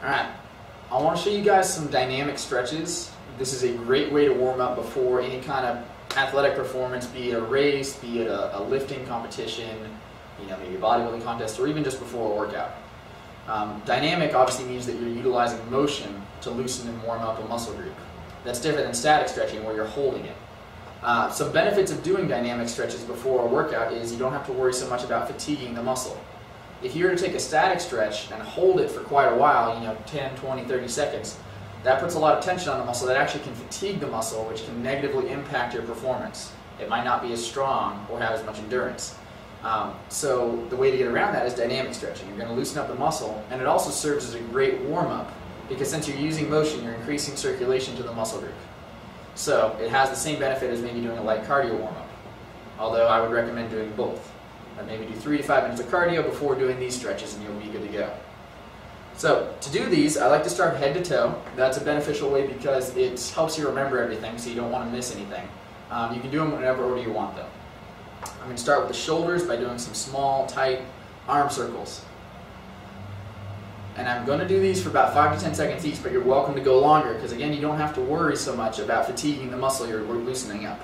Alright, I want to show you guys some dynamic stretches. This is a great way to warm up before any kind of athletic performance, be it a race, be it a lifting competition, maybe a bodybuilding contest, or even just before a workout. Dynamic obviously means that you're utilizing motion to loosen and warm up a muscle group. That's different than static stretching where you're holding it. Some benefits of doing dynamic stretches before a workout is you don't have to worry so much about fatiguing the muscle. If you were to take a static stretch and hold it for quite a while, 10, 20, 30 seconds, that puts a lot of tension on the muscle that actually can fatigue the muscle, which can negatively impact your performance. It might not be as strong or have as much endurance. So the way to get around that is dynamic stretching. You're going to loosen up the muscle, and it also serves as a great warm-up because since you're using motion, you're increasing circulation to the muscle group. So it has the same benefit as maybe doing a light cardio warm-up, although I would recommend doing both. Maybe do 3 to 5 minutes of cardio before doing these stretches and you'll be good to go. So to do these, I like to start head to toe. That's a beneficial way because it helps you remember everything so you don't want to miss anything. You can do them whenever order you want though. I'm going to start with the shoulders by doing some small, tight arm circles. And I'm going to do these for about 5 to 10 seconds each, but you're welcome to go longer because again, you don't have to worry so much about fatiguing the muscle you're loosening up.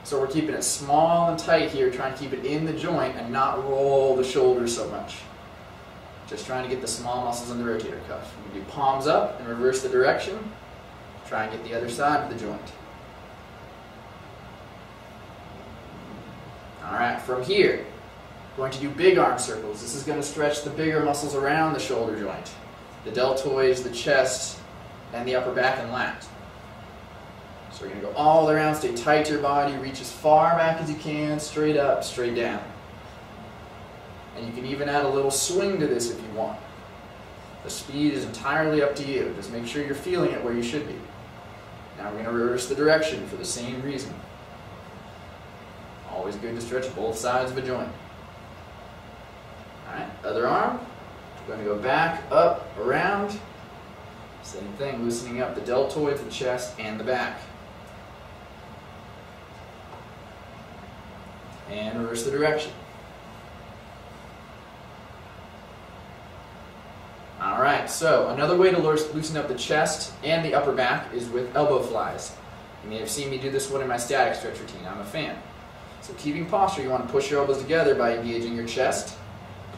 So we're keeping it small and tight here, trying to keep it in the joint and not roll the shoulders so much. Just trying to get the small muscles in the rotator cuff. You do palms up and reverse the direction. Try and get the other side of the joint. Alright, from here, going to do big arm circles. This is going to stretch the bigger muscles around the shoulder joint. The deltoids, the chest, and the upper back and lat. So we're going to go all around, stay tight to your body, reach as far back as you can, straight up, straight down. And you can even add a little swing to this if you want. The speed is entirely up to you. Just make sure you're feeling it where you should be. Now we're going to reverse the direction for the same reason. Always good to stretch both sides of a joint. Alright, other arm. We're going to go back, up, around. Same thing, loosening up the deltoids, the chest, and the back. And reverse the direction. Alright, so another way to loosen up the chest and the upper back is with elbow flies. You may have seen me do this one in my static stretch routine. I'm a fan. So keeping posture, you want to push your elbows together by engaging your chest,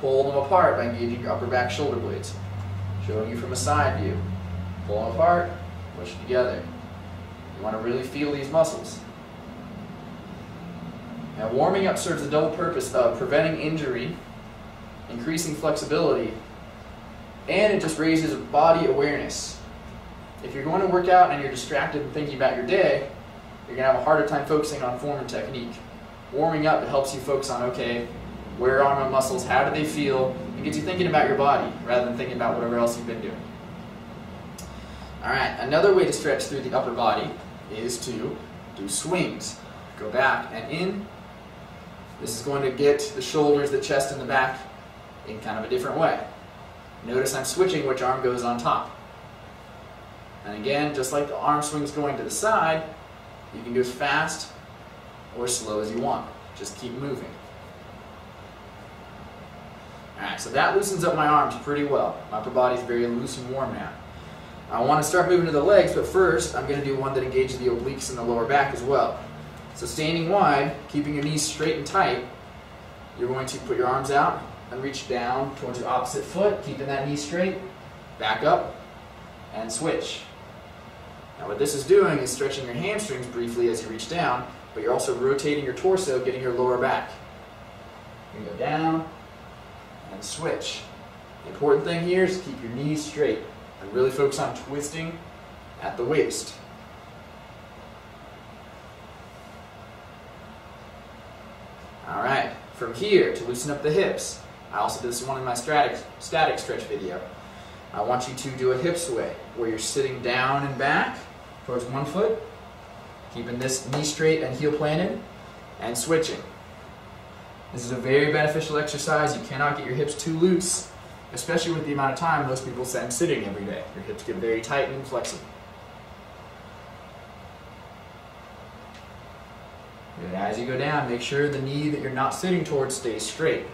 pull them apart by engaging your upper back shoulder blades. Showing you from a side view. Pull them apart, push it together. You want to really feel these muscles. Now warming up serves the double purpose of preventing injury, increasing flexibility, and it just raises body awareness. If you're going to work out and you're distracted and thinking about your day, you're going to have a harder time focusing on form and technique. Warming up, it helps you focus on, okay, where are my muscles, how do they feel, and gets you thinking about your body rather than thinking about whatever else you've been doing. Alright, another way to stretch through the upper body is to do swings. Go back and in. This is going to get the shoulders, the chest, and the back in kind of a different way. Notice I'm switching which arm goes on top. And again, just like the arm swings going to the side, you can do as fast or slow as you want. Just keep moving. Alright, so that loosens up my arms pretty well. My upper body's very loose and warm now. I want to start moving to the legs, but first I'm going to do one that engages the obliques and the lower back as well. So standing wide, keeping your knees straight and tight, you're going to put your arms out and reach down towards your opposite foot, keeping that knee straight, back up, and switch. Now what this is doing is stretching your hamstrings briefly as you reach down, but you're also rotating your torso, getting your lower back. You go down and switch. The important thing here is to keep your knees straight and really focus on twisting at the waist. Alright, from here to loosen up the hips. I also did this one in my static stretch video. I want you to do a hip sway where you're sitting down and back towards one foot, keeping this knee straight and heel planted, and switching. This is a very beneficial exercise. You cannot get your hips too loose, especially with the amount of time most people spend sitting every day. Your hips get very tight and flexible. And as you go down, make sure the knee that you're not sitting towards stays straight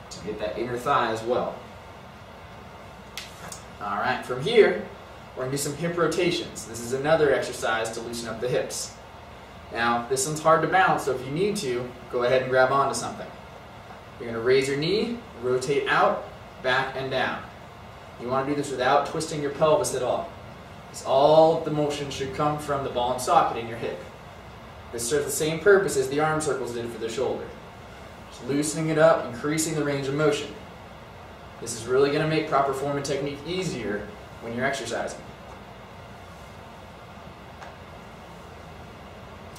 to get that inner thigh as well. All right, from here, we're going to do some hip rotations. This is another exercise to loosen up the hips. Now, this one's hard to balance, so if you need to, go ahead and grab onto something. You're going to raise your knee, rotate out, back and down. You want to do this without twisting your pelvis at all. All the motion should come from the ball and socket in your hip. This serves the same purpose as the arm circles did for the shoulder. Just loosening it up, increasing the range of motion. This is really going to make proper form and technique easier when you're exercising.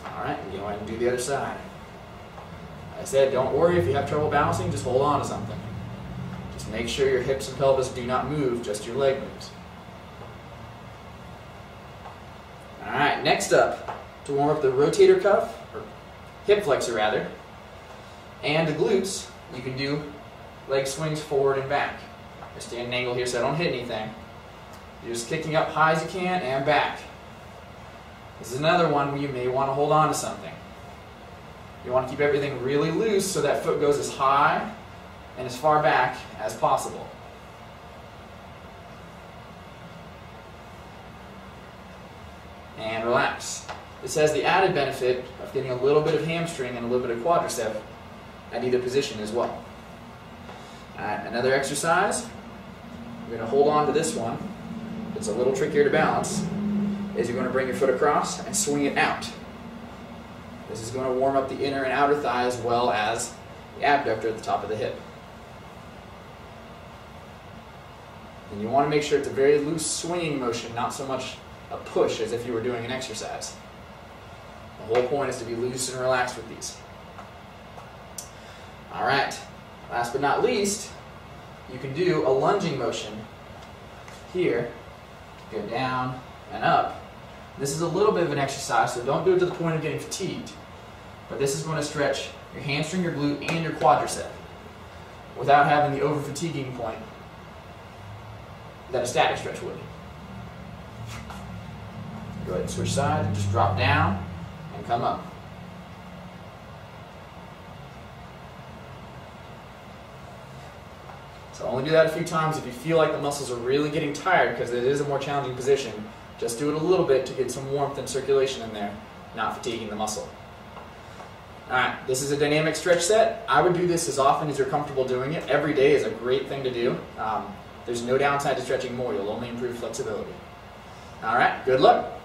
Alright, go ahead and do the other side. Like I said, don't worry if you have trouble balancing, just hold on to something. Just make sure your hips and pelvis do not move, just your leg moves. Alright, next up, to warm up the rotator cuff, or hip flexor rather, and the glutes, you can do leg swings forward and back. I stay at an angle here so I don't hit anything. You're just kicking up high as you can and back. This is another one where you may want to hold on to something. You want to keep everything really loose so that foot goes as high and as far back as possible. And relax. This has the added benefit of getting a little bit of hamstring and a little bit of quadricep at either position as well. Alright, another exercise. You're going to hold on to this one. It's a little trickier to balance. Is you're going to bring your foot across and swing it out. This is going to warm up the inner and outer thigh as well as the abductor at the top of the hip. And you want to make sure it's a very loose swinging motion, not so much a push as if you were doing an exercise. The whole point is to be loose and relaxed with these. Alright, last but not least, you can do a lunging motion here, go down and up. This is a little bit of an exercise, so don't do it to the point of getting fatigued. But this is going to stretch your hamstring, your glute, and your quadricep without having the over-fatiguing point that a static stretch would. Go ahead and switch sides, just drop down and come up. So only do that a few times if you feel like the muscles are really getting tired, because it is a more challenging position. Just do it a little bit to get some warmth and circulation in there, not fatiguing the muscle. Alright, this is a dynamic stretch set. I would do this as often as you're comfortable doing it. Every day is a great thing to do. There's no downside to stretching more. You'll only improve flexibility. Alright, good luck.